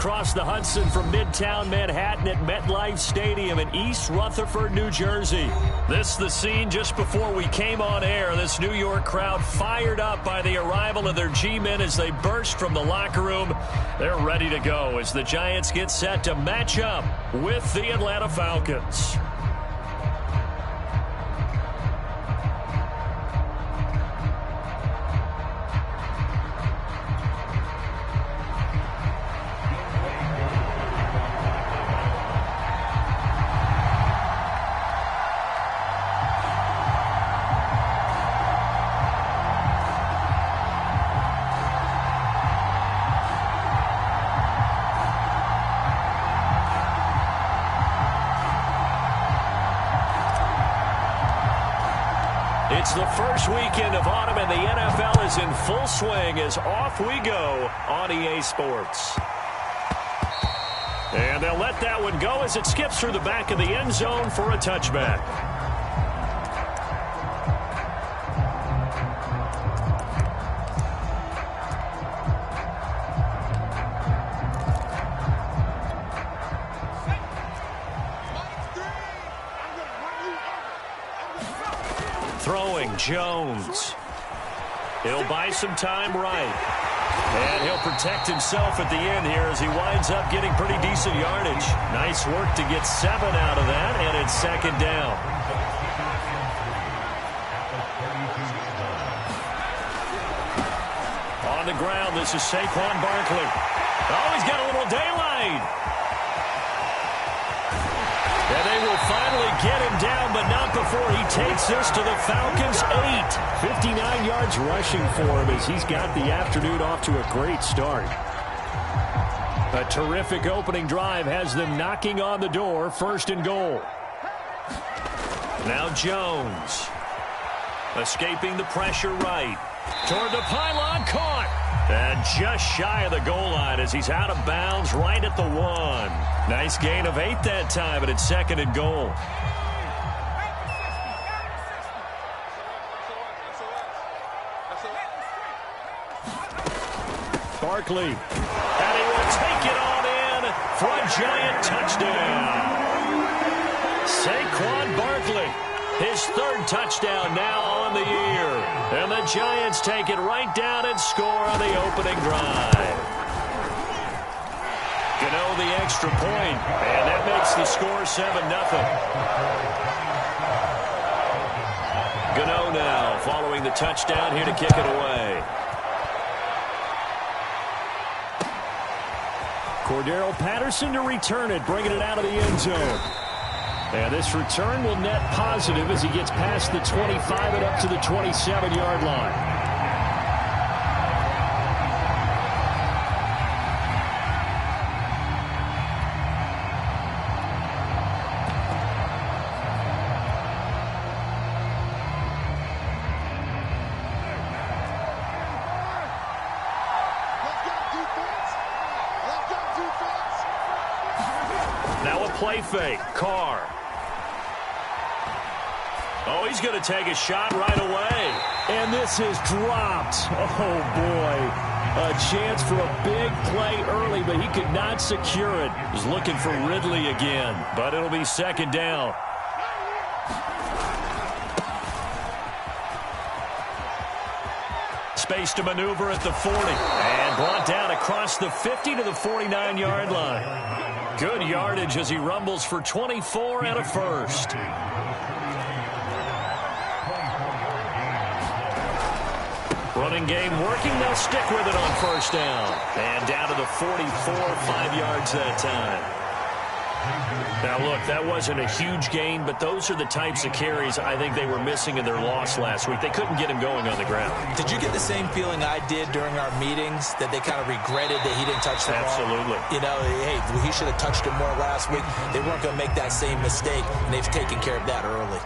across the Hudson from Midtown Manhattan at MetLife Stadium in East Rutherford, New Jersey. This is the scene just before we came on air. This New York crowd fired up by the arrival of their G-men as they burst from the locker room. They're ready to go as the Giants get set to match up with the Atlanta Falcons. It's the first weekend of autumn, and the NFL is in full swing as off we go on EA Sports. And they'll let that one go as it skips through the back of the end zone for a touchback. Throwing Jones. He'll buy some time right. And he'll protect himself at the end here as he winds up getting pretty decent yardage. Nice work to get 7 out of that, and it's second down. On the ground, this is Saquon Barkley. Oh, he's got a little daylight. And they will finally get him down, but not before he takes this to the Falcons' 8. 59 yards rushing for him as he's got the afternoon off to a great start. A terrific opening drive has them knocking on the door, first and goal. Now Jones. Escaping the pressure right. Toward the pylon, caught. And just shy of the goal line as he's out of bounds right at the 1. Nice gain of 8 that time, but it's second and goal. Barkley. And he will take it on in for a Giant touchdown. Saquon Barkley. His 3rd touchdown now on the year. And the Giants take it right down and score on the opening drive. Gano the extra point, and that makes the score 7-0. Gano now following the touchdown here to kick it away. Cordero Patterson to return it, bringing it out of the end zone. And this return will net positive as he gets past the 25 and up to the 27-yard line. Now a play fake. Carr. Oh, he's going to take a shot right away. And this is dropped. Oh, boy. A chance for a big play early, but he could not secure it. He's looking for Ridley again, but it'll be second down. Space to maneuver at the 40. And brought down across the 50 to the 49-yard line. Good yardage as he rumbles for 24 and a first. Running game working. They'll stick with it on first down. And down to the 44, 5 yards that time. Now, look, that wasn't a huge gain, but those are the types of carries I think they were missing in their loss last week. They couldn't get him going on the ground. Did you get the same feeling I did during our meetings, that they kind of regretted that he didn't touch the ball? Absolutely. You know, hey, he should have touched it more last week. They weren't going to make that same mistake, and they've taken care of that early.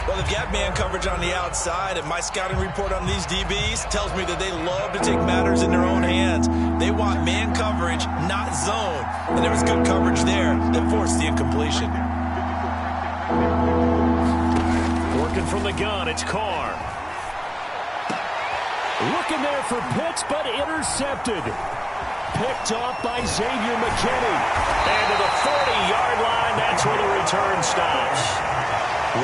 Well, they've got man coverage on the outside, and my scouting report on these DBs tells me that they love to take matters in their own hands. They want man coverage, not zone. And there was good coverage there that forced the incompletion. Working from the gun, it's Carr. Looking there for Pitts, but intercepted. picked off by Xavier McKinney. And to the 40-yard line, that's where the return stops.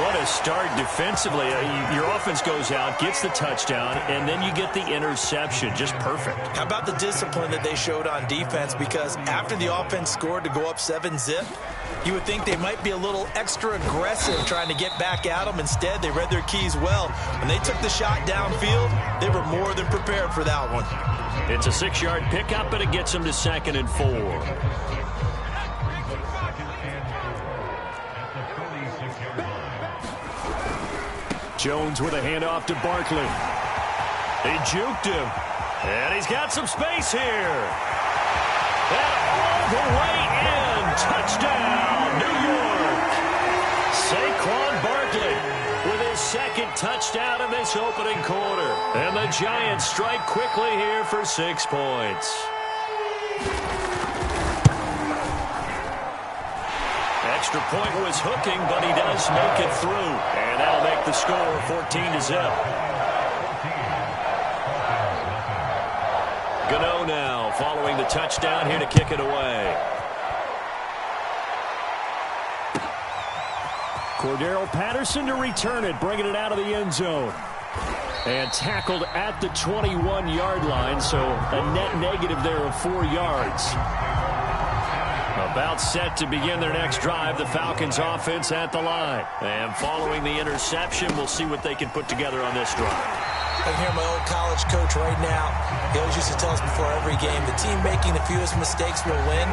What a start defensively. Your offense goes out, gets the touchdown, and then you get the interception. Just perfect. How about the discipline that they showed on defense? Because after the offense scored to go up 7-zip, you would think they might be a little extra aggressive trying to get back at them. Instead, they read their keys well. When they took the shot downfield, they were more than prepared for that one. It's a 6-yard pickup, and it gets them to 2nd and 4. Jones with a handoff to Barkley. He juked him. And he's got some space here. And all the way in. Touchdown, New York. Saquon Barkley with his 2nd touchdown in this opening quarter. And the Giants strike quickly here for 6 points. Extra point was hooking, but he does make it through. And that'll make the score 14-0. Gano now following the touchdown here to kick it away. Cordero Patterson to return it, bringing it out of the end zone. And tackled at the 21-yard line, so a net negative there of 4 yards. About set to begin their next drive, the Falcons offense at the line. And following the interception, we'll see what they can put together on this drive. I can hear my old college coach right now. He always used to tell us before every game, the team making the fewest mistakes will win.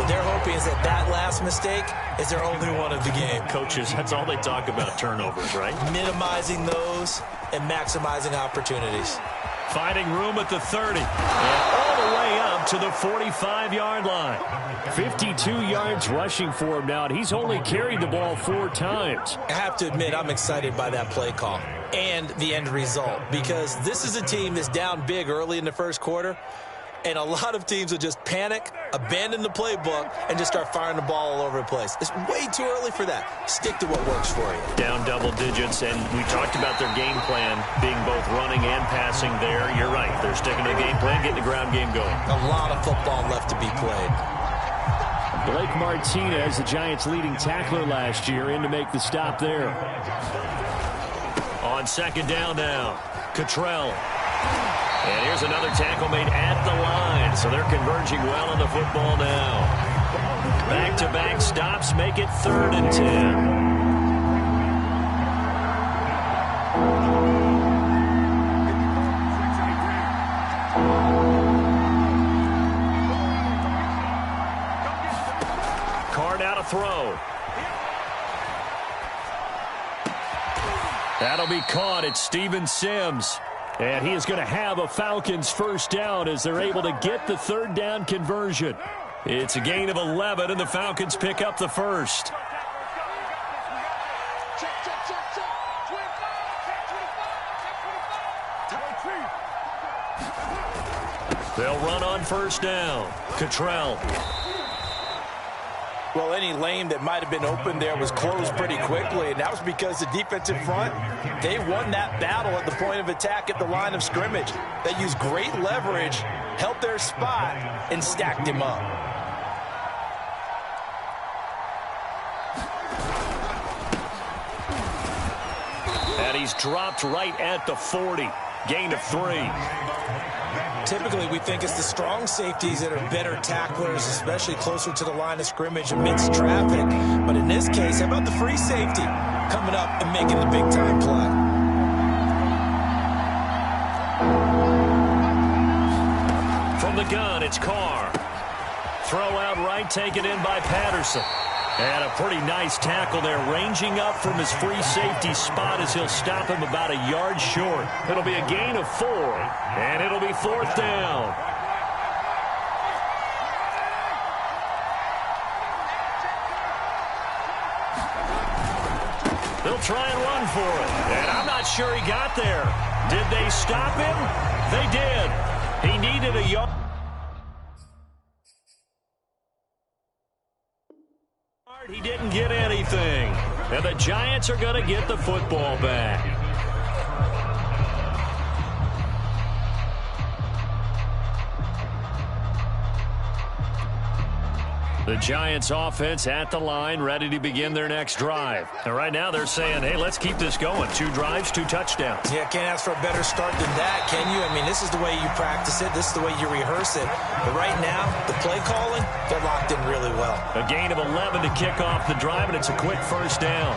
What they're hoping is that that last mistake is their only one of the game. Coaches, that's all they talk about, turnovers, right? Minimizing those and maximizing opportunities. Finding room at the 30. And all the way up to the 45-yard line. 52 yards rushing for him now, and he's only carried the ball 4 times. I have to admit, I'm excited by that play call and the end result, because this is a team that's down big early in the first quarter, and a lot of teams will just panic, abandon the playbook, and just start firing the ball all over the place. It's way too early for that. Stick to what works for you. Down double digits, and we talked about their game plan being both running and passing there. You're right. They're sticking to the game plan, getting the ground game going. A lot of football left to be played. Blake Martinez, the Giants' leading tackler last year, in to make the stop there. On 2nd down now, Cottrell. And here's another tackle made at the line, so they're converging well on the football now. Back-to-back stops make it 3rd and 10. Throw. That'll be caught. It's Steven Sims. And he is going to have a Falcons first down as they're able to get the 3rd down conversion. It's a gain of 11, and the Falcons pick up the first. They'll run on first down. Cottrell. Well, any lane that might have been open there was closed pretty quickly, and that was because the defensive front, they won that battle at the point of attack at the line of scrimmage. They used great leverage, held their spot, and stacked him up. And he's dropped right at the 40. Gain of 3. Typically, we think it's the strong safeties that are better tacklers, especially closer to the line of scrimmage amidst traffic. But in this case, how about the free safety coming up and making the big-time play? From the gun, it's Carr. Throw out right, taken in by Patterson. And a pretty nice tackle there, ranging up from his free safety spot as he'll stop him about a yard short. It'll be a gain of 4, and it'll be 4th down. They'll try and run for it, and I'm not sure he got there. Did they stop him? They did. He needed a yard. He didn't get anything. And the Giants are going to get the football back. The Giants offense at the line, ready to begin their next drive. And right now they're saying, hey, let's keep this going. 2 drives, 2 touchdowns. Yeah, can't ask for a better start than that, can you? I mean, this is the way you practice it. This is the way you rehearse it. But right now, the play calling, they're locked in really well. A gain of 11 to kick off the drive, and it's a quick first down.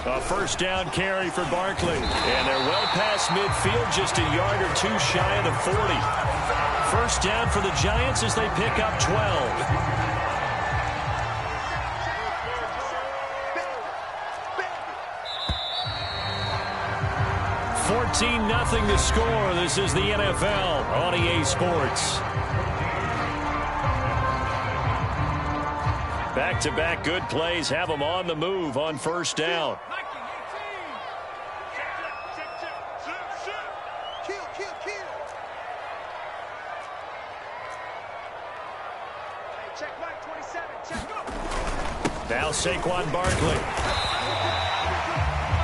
A first down carry for Barkley. And they're well past midfield, just a yard or 2 shy of the 40. First down for the Giants as they pick up 12. 14-0 to score. This is the NFL on EA Sports. Back-to-back good plays have them on the move on first down. Now Saquon Barkley.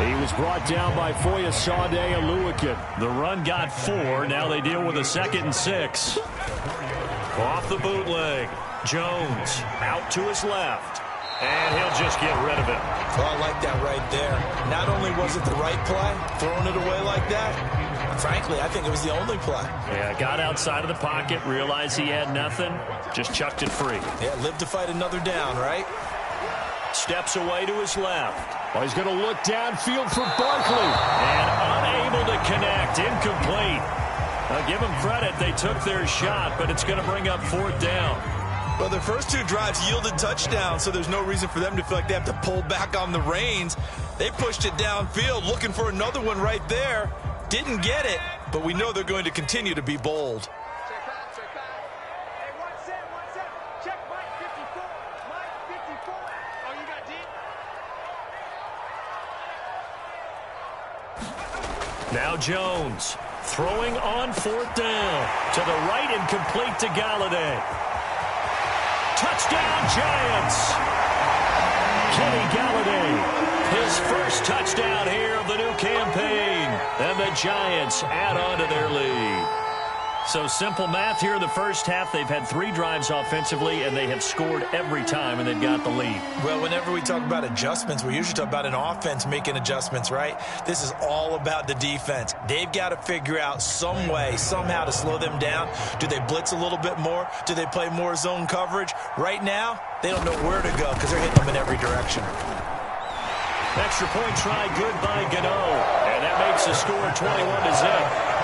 He was brought down by Foyesade Oluwakin. The run got 4. Now they deal with a 2nd and 6. Off the bootleg. Jones out to his left. And he'll just get rid of it. Oh, I like that right there. Not only was it the right play, throwing it away like that, frankly, I think it was the only play. Yeah, got outside of the pocket, realized he had nothing, just chucked it free. Yeah, lived to fight another down, right? Steps away to his left. Oh, he's going to look downfield for Barkley. And unable to connect. Incomplete. Give them credit. They took their shot, but it's going to bring up 4th down. Well, their first 2 drives yielded touchdowns, so there's no reason for them to feel like they have to pull back on the reins. They pushed it downfield, looking for another one right there. Didn't get it, but we know they're going to continue to be bold. Now Jones throwing on 4th down. To the right and complete to Galladay. Touchdown, Giants! Kenny Galladay, his first touchdown here of the new campaign. And the Giants add on to their lead. So simple math here in the first half. They've had 3 drives offensively, and they have scored every time, and they've got the lead. Well, whenever we talk about adjustments, we usually talk about an offense making adjustments, right? This is all about the defense. They've got to figure out some way, somehow to slow them down. Do they blitz a little bit more? Do they play more zone coverage? Right now, they don't know where to go because they're hitting them in every direction. Extra point try good by Gano. And that makes the score 21-0.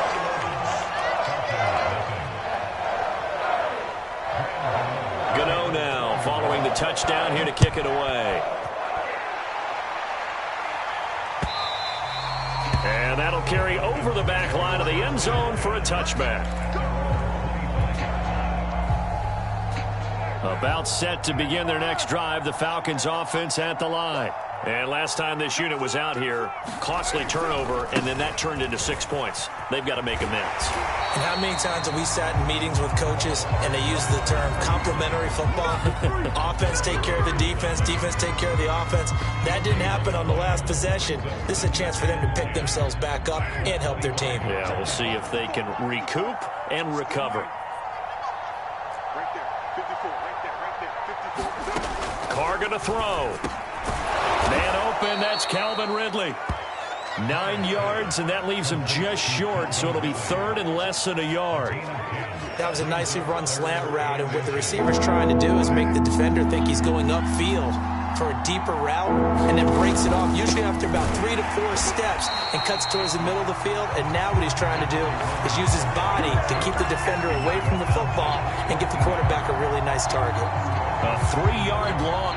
Gano now following the touchdown here to kick it away. And that'll carry over the back line of the end zone for a touchback. About set to begin their next drive, the Falcons offense at the line. And last time this unit was out here, costly turnover, and then that turned into 6 points. They've got to make amends. And how many times have we sat in meetings with coaches and they use the term complementary football? Offense take care of the defense, defense take care of the offense. That didn't happen on the last possession. This is a chance for them to pick themselves back up and help their team. Yeah, we'll see if they can recoup and recover. Carr going to throw. Man open, that's Calvin Ridley. 9 yards, and that leaves him just short, so it'll be 3rd and less than a yard. That was a nicely run slant route, and what the receiver's trying to do is make the defender think he's going upfield for a deeper route, and then breaks it off, usually after about 3 to 4 steps, and cuts towards the middle of the field. And now what he's trying to do is use his body to keep the defender away from the football and give the quarterback a really nice target. A 3-yard long.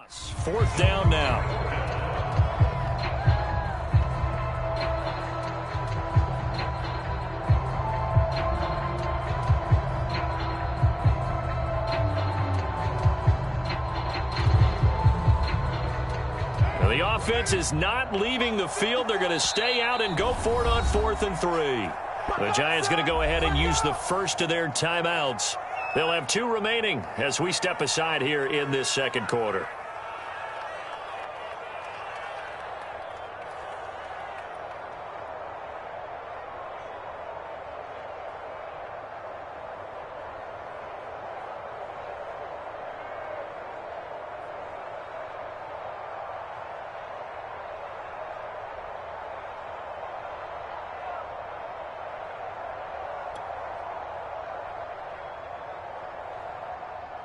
Fourth down now. Now the offense is not leaving the field. They're going to stay out and go for it on 4th and 3. The Giants going to go ahead and use the first of their timeouts. They'll have 2 remaining as we step aside here in this second quarter.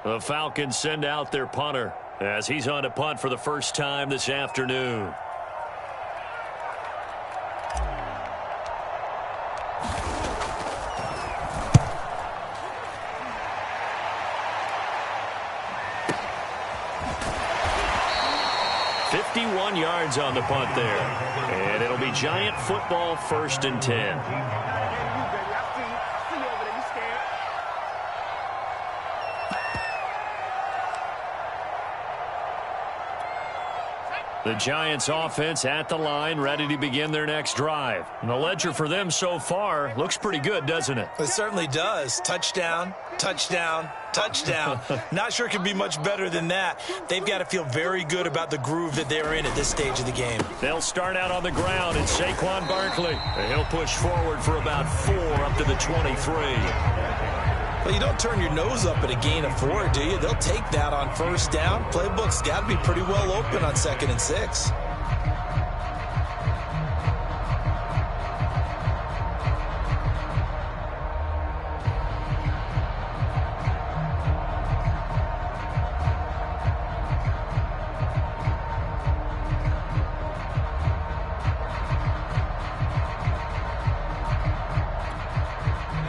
The Falcons send out their punter as he's on to punt for the first time this afternoon. "51 yards on the punt there. And it'll be Giant football, 1st and 10. The Giants offense at the line, ready to begin their next drive. And the ledger for them so far looks pretty good, doesn't it? It certainly does. Touchdown, touchdown, touchdown. Not sure it could be much better than that. They've got to feel very good about the groove that they're in at this stage of the game. They'll start out on the ground, and Saquon Barkley. And he'll push forward for about 4 up to the 23. Well, you don't turn your nose up at a gain of 4, do you? They'll take that on 1st down. Playbook's got to be pretty well open on 2nd and 6.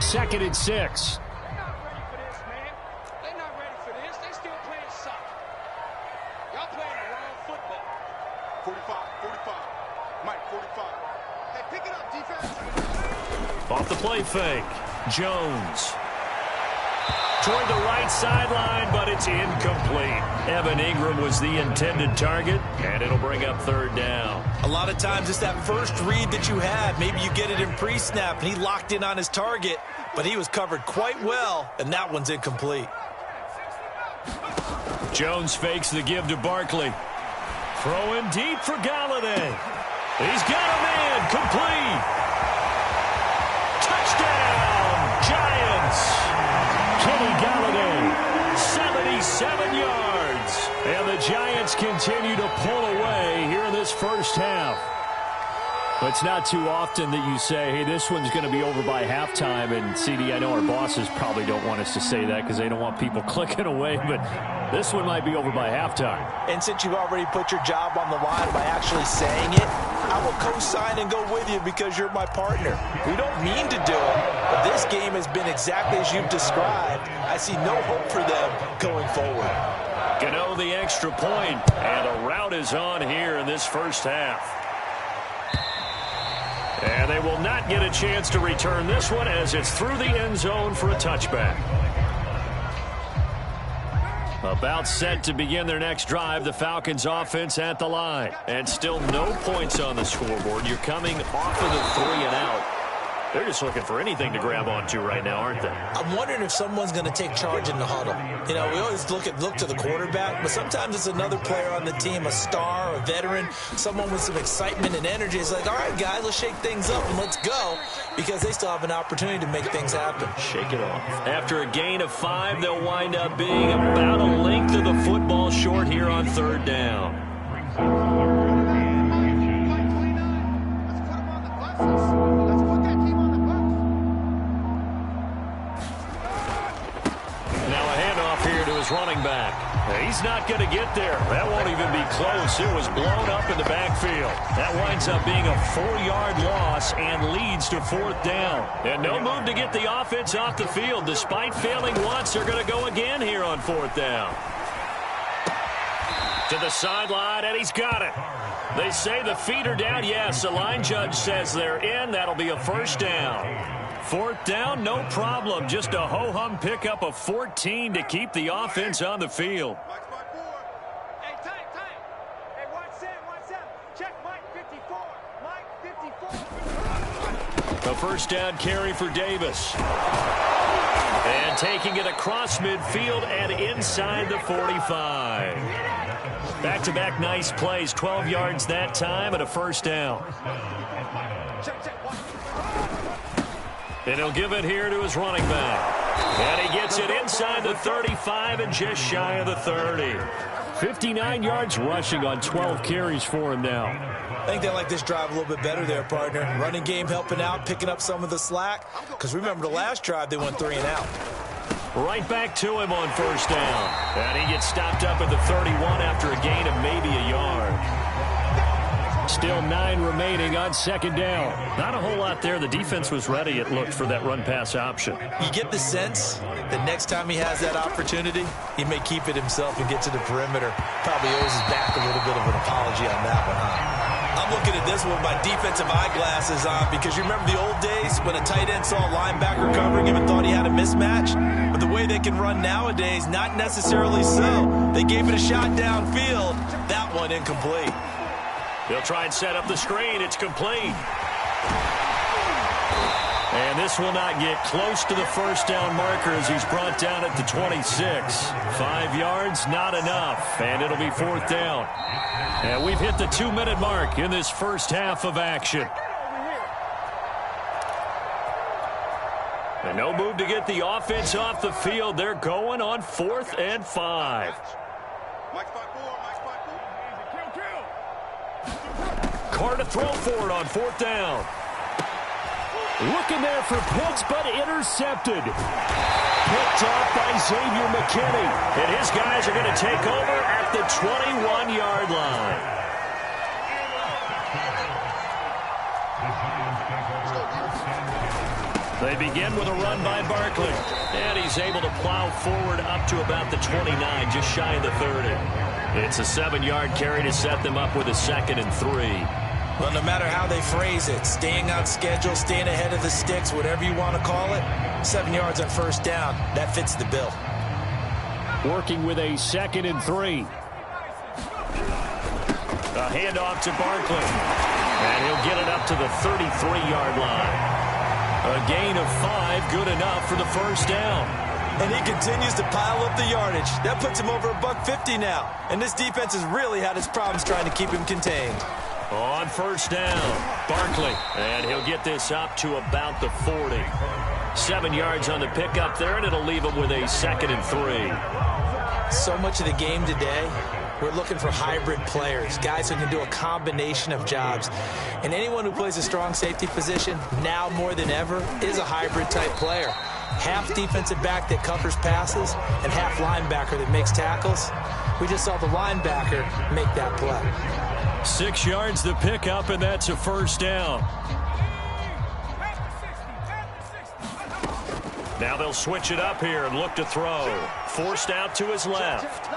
Second and 6. Off the play fake. Jones. Toward the right sideline, but it's incomplete. Evan Ingram was the intended target, and it'll bring up 3rd down. A lot of times it's that first read that you had. Maybe you get it in pre-snap, and he locked in on his target, but he was covered quite well, and that one's incomplete. Jones fakes the give to Barkley. Throwing deep for Galladay. He's got a man. Complete. Touchdown, Giants. Kenny Galladay, 77 yards. And the Giants continue to pull away here in this first half. It's not too often that you say, hey, this one's going to be over by halftime. And, CD, I know our bosses probably don't want us to say that because they don't want people clicking away. But this one might be over by halftime. And since you've already put your job on the line by actually saying it, I will co-sign and go with you because you're my partner. We don't mean to do it, but this game has been exactly as you've described. I see no hope for them going forward. Gano the extra point, and the route is on here in this first half. And they will not get a chance to return this one as it's through the end zone for a touchback. About set to begin their next drive, the Falcons offense at the line. And still no points on the scoreboard. You're coming off of the 3 and out. They're just looking for anything to grab onto right now, aren't they? I'm wondering if someone's going to take charge in the huddle. You know, we always look to the quarterback, but sometimes it's another player on the team, a star, a veteran, someone with some excitement and energy. It's like, all right, guys, let's shake things up and let's go, because they still have an opportunity to make things happen. Shake it off. After a gain of 5, they'll wind up being about a length of the football short here on 3rd down. Running back. He's not going to get there. That won't even be close. It was blown up in the backfield. That winds up being a 4-yard loss and leads to 4th down. And no move to get the offense off the field. Despite failing once, they're going to go again here on 4th down. To the sideline, and he's got it. They say the feet are down. Yes, the line judge says they're in. That'll be a first down. Fourth down, no problem. Just a ho-hum pickup of 14 to keep the offense on the field. Hey, time. Hey, watch Sam. Check Mike 54. Mike 54. A first down carry for Davis. And taking it across midfield and inside the 45. Back-to-back nice plays, 12 yards that time and a first down. And he'll give it here to his running back. And he gets it inside the 35 and just shy of the 30. 59 yards rushing on 12 carries for him now. I think they like this drive a little bit better there, partner. Running game helping out, picking up some of the slack. Because remember the last drive, they went 3 and out. Right back to him on first down. And he gets stopped up at the 31 after a gain of maybe a yard. Still 9 remaining on second down. Not a whole lot there. The defense was ready, it looked, for that run-pass option. You get the sense that next time he has that opportunity, he may keep it himself and get to the perimeter. Probably owes his back a little bit of an apology on that one, huh? I'm looking at this one with my defensive eyeglasses on because you remember the old days when a tight end saw a linebacker covering him and thought he had a mismatch? But the way they can run nowadays, not necessarily so. They gave it a shot downfield. That one incomplete. They'll try and set up the screen. It's complete. And this will not get close to the first down marker as he's brought down at the 26. 5 yards, not enough. And it'll be fourth down. And we've hit the 2-minute mark in this first half of action. And no move to get the offense off the field. They're going on 4th and 5. Carr to throw for it on 4th down. Looking there for Pitts, but intercepted. Picked off by Xavier McKinney. And his guys are going to take over at the 21-yard line. They begin with a run by Barkley. And he's able to plow forward up to about the 29, just shy of the 30. It's a 7-yard carry to set them up with a 2nd and 3. Well, no matter how they phrase it, staying on schedule, staying ahead of the sticks, whatever you want to call it, 7 yards on first down, that fits the bill. Working with a 2nd and 3. A handoff to Barkley. And he'll get it up to the 33-yard line. A gain of 5, good enough for the first down. And he continues to pile up the yardage. That puts him over $150 now. And this defense has really had its problems trying to keep him contained. On first down, Barkley. And he'll get this up to about the 40. 7 yards on the pickup there, and it'll leave him with a 2nd and 3. So much of the game today, we're looking for hybrid players, guys who can do a combination of jobs. And anyone who plays a strong safety position, now more than ever, is a hybrid-type player. Half defensive back that covers passes and half linebacker that makes tackles. We just saw the linebacker make that play. 6 yards to pick up, and that's a first down. Now they'll switch it up here and look to throw. Forced out to his left.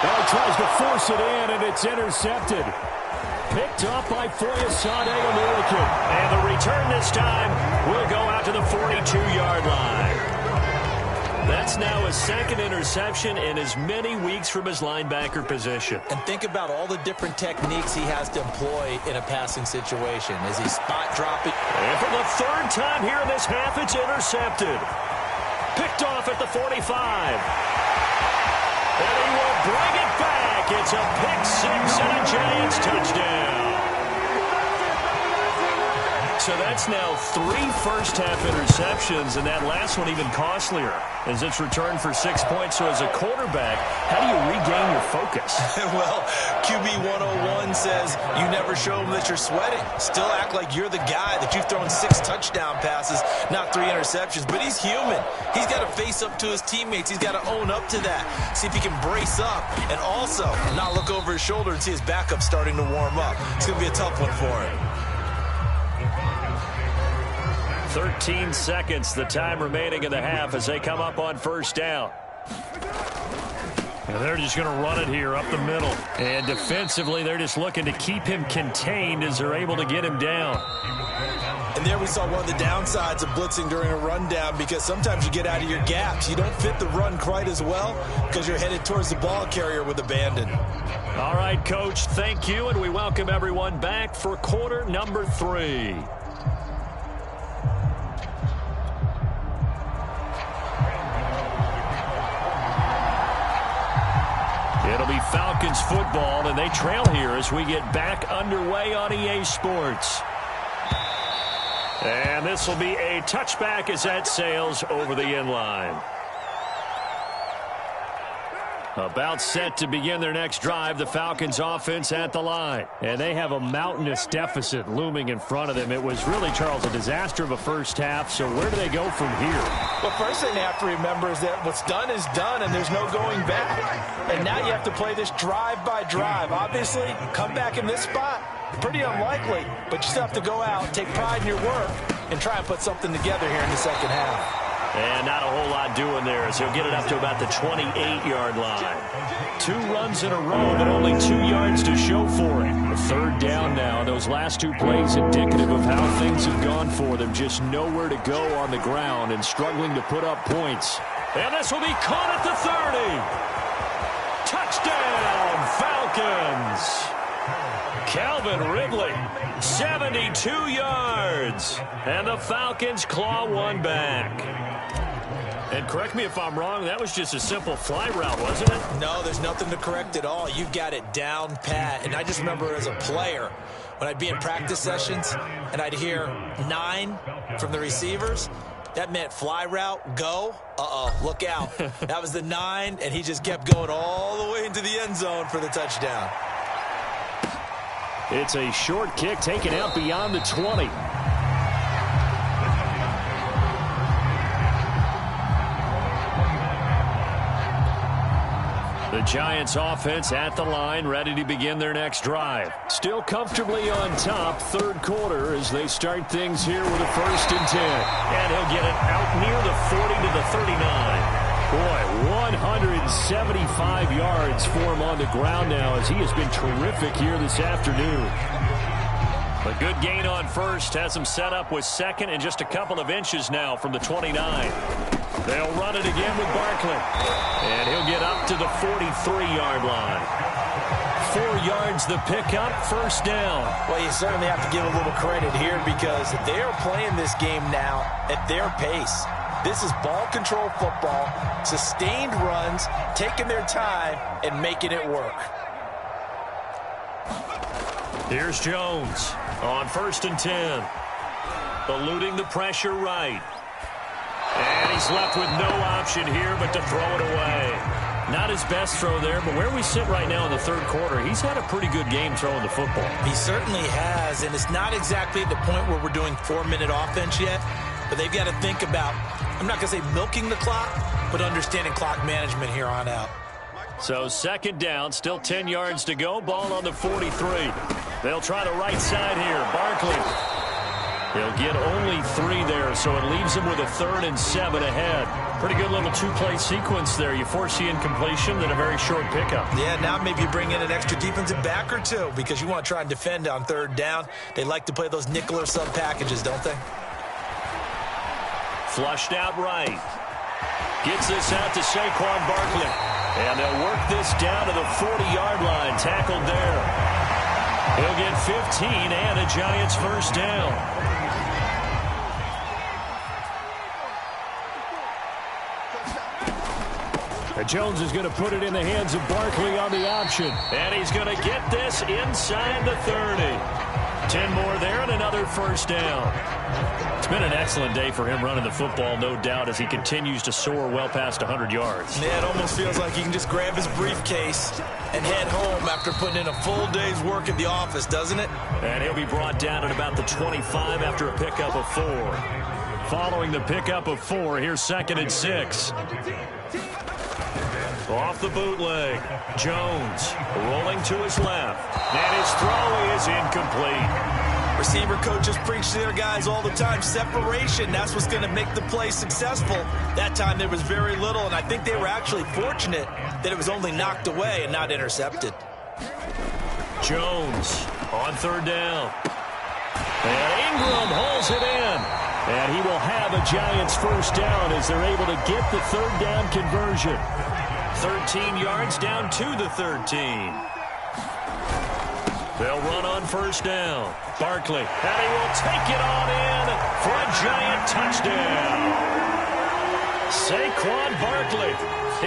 Now tries to force it in, and it's intercepted. Picked up by Foyesade American. And the return this time will go out to the 42-yard line. That's now his 2nd interception in as many weeks from his linebacker position. And think about all the different techniques he has to employ in a passing situation. Is he spot dropping? And for the 3rd time here in this half, it's intercepted. Picked off at the 45. And he will bring it back. It's a pick-6 and a Giants touchdown. So that's now 3 first-half interceptions, and that last one even costlier as it's returned for 6 points. So as a quarterback, how do you regain your focus? Well, QB 101 says you never show them that you're sweating. Still act like you're the guy, that you've thrown 6 touchdown passes, not 3 interceptions. But he's human. He's got to face up to his teammates. He's got to own up to that. See if he can brace up and also not look over his shoulder and see his backup starting to warm up. It's going to be a tough one for him. 13 seconds, the time remaining in the half as they come up on first down. And they're just going to run it here up the middle. And defensively, they're just looking to keep him contained as they're able to get him down. And there we saw one of the downsides of blitzing during a rundown, because sometimes you get out of your gaps. You don't fit the run quite as well because you're headed towards the ball carrier with abandon. All right, Coach, thank you, and we welcome everyone back for quarter number 3. It'll be Falcons football, and they trail here as we get back underway on EA Sports. And this will be a touchback as that sails over the end line. About set to begin their next drive, the Falcons offense at the line. And they have a mountainous deficit looming in front of them. It was really, Charles, a disaster of a first half. So where do they go from here? Well, first thing they have to remember is that what's done is done, and there's no going back. And now you have to play this drive by drive. Obviously, come back in this spot, pretty unlikely. But you still have to go out, take pride in your work, and try and put something together here in the second half. And not a whole lot doing there as he'll get it up to about the 28-yard line. 2 runs in a row, but only 2 yards to show for it. A third down now. Those last 2 plays indicative of how things have gone for them. Just nowhere to go on the ground and struggling to put up points. And this will be caught at the 30. Touchdown, Falcons. Calvin Ridley, 72 yards. And the Falcons claw one back. And correct me if I'm wrong, that was just a simple fly route, wasn't it? No, there's nothing to correct at all. You've got it down pat. And I just remember as a player, when I'd be in practice sessions and I'd hear 9 from the receivers, that meant fly route, go. Look out. That was the 9, and he just kept going all the way into the end zone for the touchdown. It's a short kick taken out beyond the 20. The Giants offense at the line, ready to begin their next drive. Still comfortably on top, third quarter, as they start things here with a 1st and 10. And he'll get it out near the 40 to the 39. Boy, 175 yards for him on the ground now, as he has been terrific here this afternoon. A good gain on first has him set up with second and just a couple of inches now from the 29. They'll run it again with Barkley. And he'll get up to the 43-yard line. 4 yards the pickup, 1st down. Well, you certainly have to give a little credit here because they are playing this game now at their pace. This is ball control football, sustained runs, taking their time, and making it work. Here's Jones on 1st and 10. Eluding the pressure right. And he's left with no option here but to throw it away. Not his best throw there, but where we sit right now in the third quarter, he's had a pretty good game throwing the football. He certainly has, and it's not exactly at the point where we're doing 4-minute offense yet, but they've got to think about, I'm not going to say milking the clock, but understanding clock management here on out. So 2nd down, still 10 yards to go, ball on the 43. They'll try the right side here, Barkley. He'll get only 3 there, so it leaves him with a 3rd and 7 ahead. Pretty good little 2-play sequence there. You force the incompletion, then a very short pickup. Yeah, now maybe you bring in an extra defensive back or 2 because you want to try and defend on 3rd down. They like to play those nickel or sub packages, don't they? Flushed out right. Gets this out to Saquon Barkley. And they'll work this down to the 40-yard line. Tackled there. He'll get 15 and a Giants 1st down. Jones is going to put it in the hands of Barkley on the option. And he's going to get this inside the 30. 10 more there and another 1st down. It's been an excellent day for him running the football, no doubt, as he continues to soar well past 100 yards. Yeah, it almost feels like he can just grab his briefcase and head home after putting in a full day's work at the office, doesn't it? And he'll be brought down at about the 25 after a pickup of 4. Following the pickup of 4, here's 2nd and 6. Off the bootleg, Jones rolling to his left, and his throw is incomplete. Receiver coaches preach to their guys all the time. Separation, that's what's going to make the play successful. That time there was very little, and I think they were actually fortunate that it was only knocked away and not intercepted. Jones on third down. And Ingram holds it in. And he will have a Giants first down as they're able to get the third down conversion. 13 yards down to the 13. They'll run on first down. Barkley, and he will take it on in for a Giant touchdown. Saquon Barkley,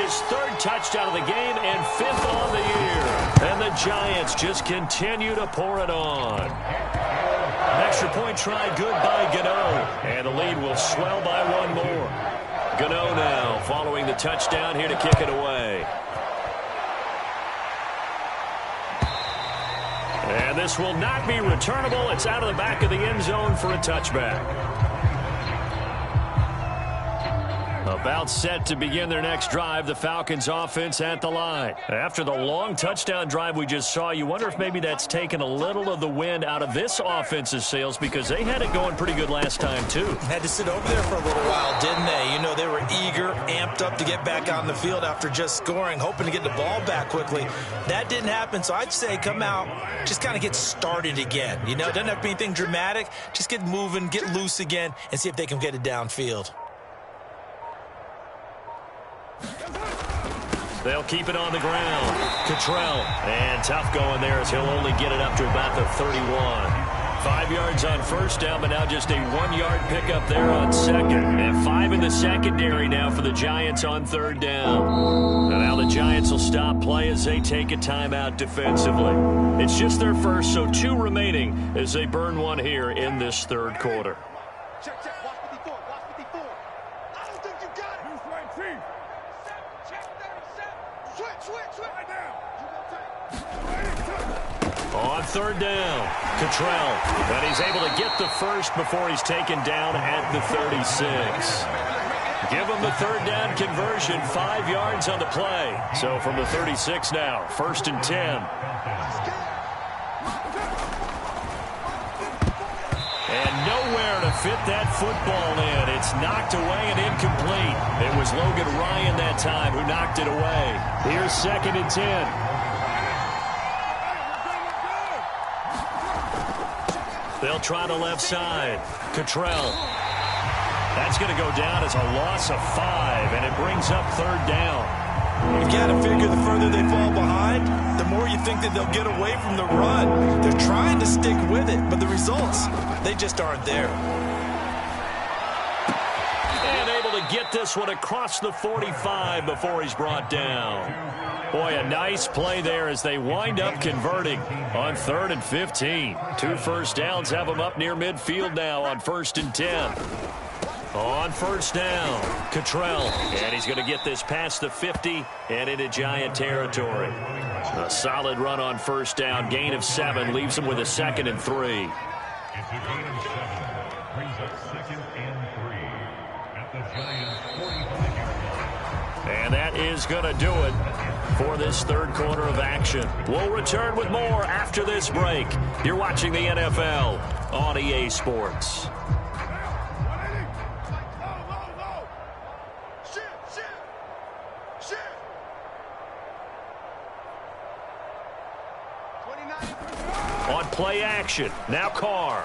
his third touchdown of the game and fifth on the year. And the Giants just continue to pour it on. An extra point try good by Gano. And the lead will swell by one more. Gano now following the touchdown here to kick it away. And this will not be returnable. It's out of the back of the end zone for a touchback. About set to begin their next drive, the Falcons offense at the line. After the long touchdown drive we just saw, you wonder if maybe that's taken a little of the wind out of this offense's sails because they had it going pretty good last time too. Had to sit over there for a little while, didn't they? You know, they were eager, amped up to get back out in the field after just scoring, hoping to get the ball back quickly. That didn't happen, so I'd say come out, just kind of get started again. You know, it doesn't have to be anything dramatic. Just get moving, get loose again, and see if they can get it downfield. They'll keep it on the ground. Cottrell. And tough going there as he'll only get it up to about the 31. 5 yards on first down, but now just a 1 yard pickup there on second. And 5 in the secondary now for the Giants on third down. And now the Giants will stop play as they take a timeout defensively. It's just their first, so 2 remaining as they burn one here in this third quarter. Check, check. Watch 54. Watch 54. I don't think you got it. Use right team. Check 37. Switch. Right now. On third down, Cottrell. But he's able to get the first before he's taken down at the 36. Give him the third down conversion, 5 yards on the play. So from the 36 now, 1st and 10. And nowhere to fit that football in. It's knocked away and incomplete. It was Logan Ryan that time who knocked it away. Here's 2nd and 10. They'll try the left side. Cottrell. That's going to go down as a loss of 5, and it brings up third down. You've got to figure the further they fall behind, the more you think that they'll get away from the run. They're trying to stick with it, but the results, they just aren't there. And able to get this one across the 45 before he's brought down. Boy, a nice play there as they wind up converting on 3rd and 15. 2 first downs have them up near midfield now on 1st and 10. On first down, Cottrell. And he's going to get this past the 50 and into Giant territory. A solid run on first down. Gain of 7 leaves him with a 2nd and 3. And that is going to do it for this third quarter of action. We'll return with more after this break. You're watching the NFL on EA Sports. On play action, now Carr.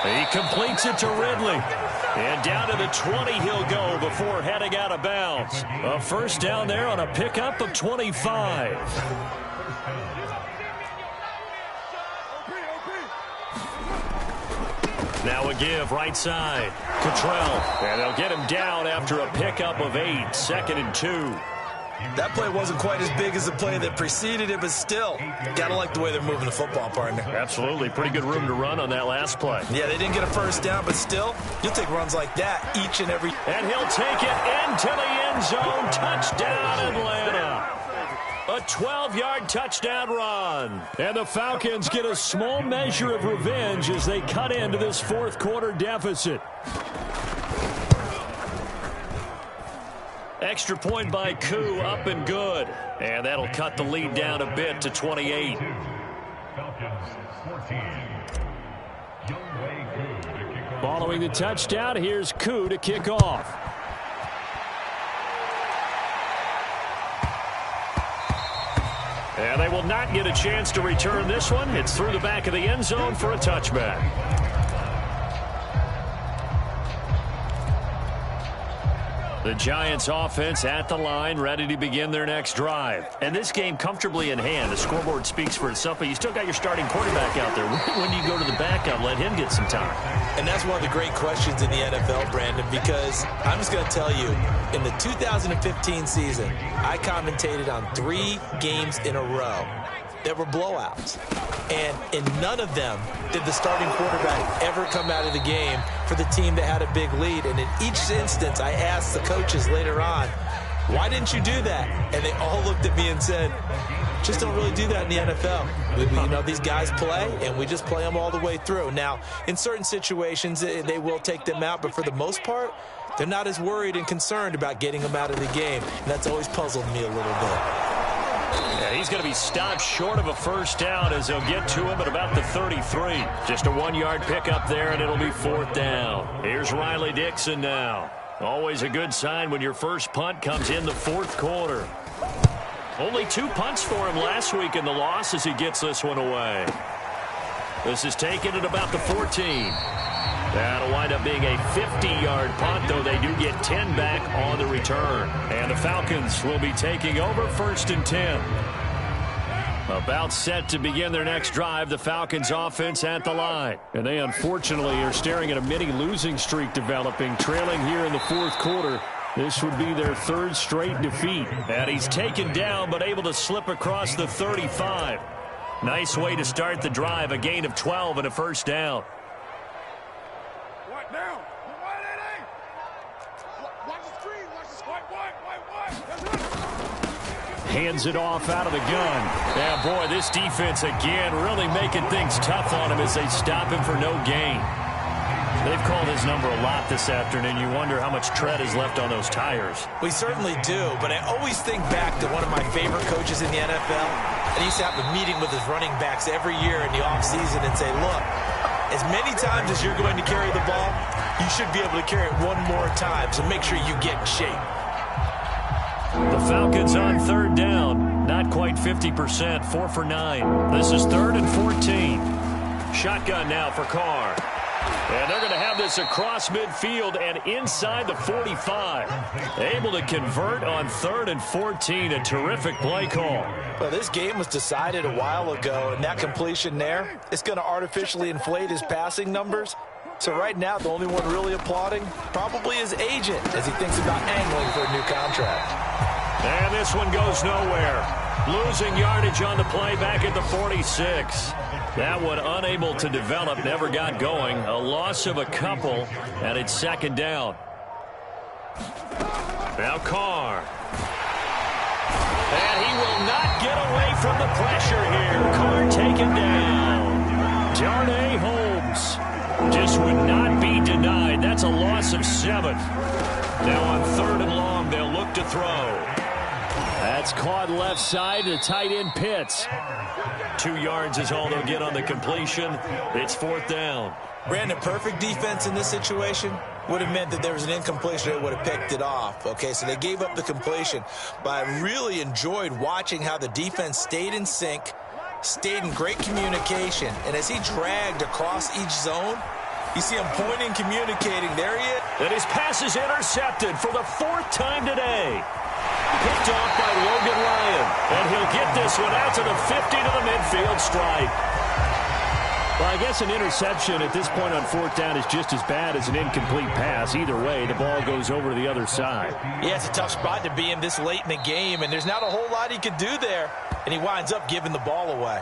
He completes it to Ridley. And down to the 20 he'll go before heading out of bounds. A first down there on a pickup of 25. Now a give right side. Cottrell. And they'll get him down after a pickup of 8. 2nd and 2. That play wasn't quite as big as the play that preceded it, but still, gotta like the way they're moving the football, partner. Absolutely. Pretty good room to run on that last play. Yeah, they didn't get a first down, but still, you'll take runs like that each and every. And he'll take it into the end zone. Touchdown, Atlanta. A 12-yard touchdown run. And the Falcons get a small measure of revenge as they cut into this fourth quarter deficit. Extra point by Koo, up and good. And that'll cut the lead down a bit to 28. Falcons 14. Following the touchdown, here's Koo to kick off. And they will not get a chance to return this one. It's through the back of the end zone for a touchback. The Giants offense at the line, ready to begin their next drive. And this game comfortably in hand. The scoreboard speaks for itself, but you still got your starting quarterback out there. When do you go to the backup, let him get some time? And that's one of the great questions in the NFL, Brandon, because I'm just going to tell you, in the 2015 season, I commentated on 3 games in a row that were blowouts. And in none of them did the starting quarterback ever come out of the game for the team that had a big lead. And in each instance, I asked the coaches later on, why didn't you do that? And they all looked at me and said, just don't really do that in the NFL. You know, these guys play, and we just play them all the way through. Now, in certain situations, they will take them out, but for the most part, they're not as worried and concerned about getting them out of the game. And that's always puzzled me a little bit. Yeah, he's going to be stopped short of a first down as they'll get to him at about the 33. Just a 1-yard pickup there, and it'll be 4th down. Here's Riley Dixon now. Always a good sign when your first punt comes in the 4th quarter. Only 2 punts for him last week in the loss as he gets this one away. This is taken at about the 14. That'll wind up being a 50-yard punt, though they do get 10 back on the return. And the Falcons will be taking over 1st and 10. About set to begin their next drive, the Falcons offense at the line. And they unfortunately are staring at a mini losing streak developing, trailing here in the 4th quarter. This would be their 3rd straight defeat. And he's taken down but able to slip across the 35. Nice way to start the drive, a gain of 12 and a first down. Hands it off out of the gun. Yeah, boy, this defense again really making things tough on him as they stop him for no gain. They've called his number a lot this afternoon. You wonder how much tread is left on those tires. We certainly do, but I always think back to one of my favorite coaches in the NFL. And he used to have a meeting with his running backs every year in the offseason and say, look, as many times as you're going to carry the ball, you should be able to carry it one more time, so make sure you get in shape. The Falcons on 3rd down. Not quite 50%. 4 for 9. This is 3rd and 14. Shotgun now for Carr. And they're going to have this across midfield and inside the 45. Able to convert on 3rd and 14. A terrific play call. Well, this game was decided a while ago, and that completion there is going to artificially inflate his passing numbers. So right now, the only one really applauding probably his agent as he thinks about angling for a new contract. And this one goes nowhere. Losing yardage on the play back at the 46. That one unable to develop, never got going. A loss of a couple, and it's 2nd down. Now Carr. And he will not get away from the pressure here. Carr taken down. Darnay Holmes just would not be denied. That's a loss of 7. Now on 3rd and long, they'll look to throw. That's caught left side to tight end Pitts. 2 yards is all they'll get on the completion. It's 4th down. Brandon, perfect defense in this situation would have meant that there was an incompletion that would have picked it off. Okay, so they gave up the completion. But I really enjoyed watching how the defense stayed in sync, stayed in great communication. And as he dragged across each zone, you see him pointing, communicating. There he is. And his pass is intercepted for the 4th time today. Picked off by Logan Ryan. And he'll get this one out to the 50 to the midfield stripe. Well, I guess an interception at this point on 4th down is just as bad as an incomplete pass. Either way, the ball goes over to the other side. Yeah, it's a tough spot to be in this late in the game, and there's not a whole lot he could do there. And he winds up giving the ball away.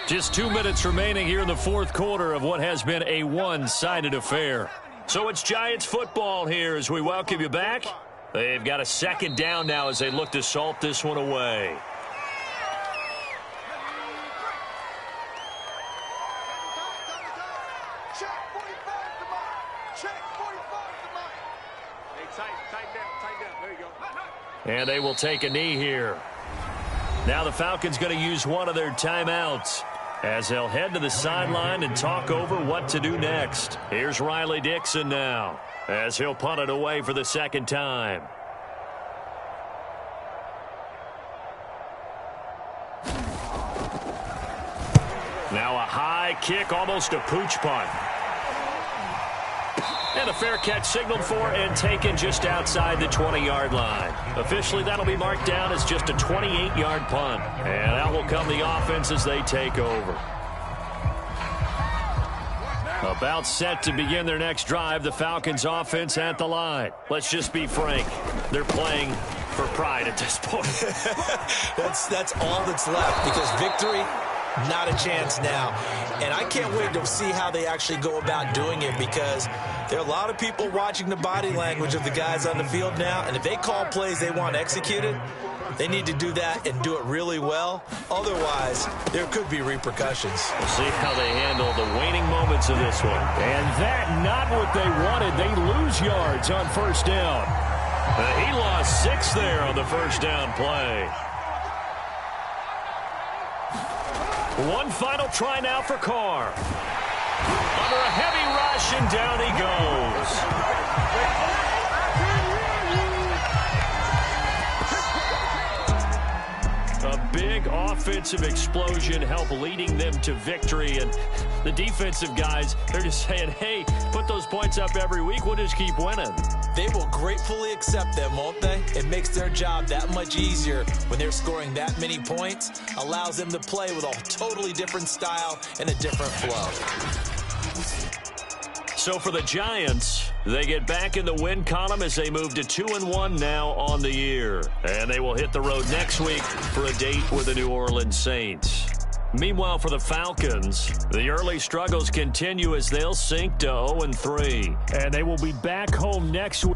Just 2 minutes remaining here in the 4th quarter of what has been a one-sided affair. So it's Giants football here as we welcome you back. They've got a 2nd down now as they look to salt this one away. Check 45 to Mike. Check 45 to Mike. Hey, tight down. There you go. And they will take a knee here. Now the Falcons going to use one of their timeouts as they'll head to the sideline and talk over what to do next. Here's Riley Dixon now as he'll punt it away for the second time. Now a high kick, almost a pooch punt. And a fair catch signaled for and taken just outside the 20-yard line. Officially, that'll be marked down as just a 28-yard punt. And out will come the offense as they take over. About set to begin their next drive, the Falcons offense at the line. Let's just be frank. They're playing for pride at this point. That's all that's left, because victory, not a chance now. And I can't wait to see how they actually go about doing it, because there are a lot of people watching the body language of the guys on the field now, and if they call plays they want executed, they need to do that and do it really well. Otherwise, there could be repercussions. We'll see how they handle the waning moments of this one. And that, not what they wanted. They lose yards on first down. He lost 6 there on the first down play. One final try now for Carr. Under a heavy rush, and down he goes. A big offensive explosion helped leading them to victory. And the defensive guys, they're just saying, hey, put those points up every week. We'll just keep winning. They will gratefully accept them, won't they? It makes their job that much easier when they're scoring that many points. Allows them to play with a totally different style and a different flow. So for the Giants, they get back in the win column as they move to 2-1 now on the year. And they will hit the road next week for a date with the New Orleans Saints. Meanwhile, for the Falcons, the early struggles continue as they'll sink to 0-3. And they will be back home next week.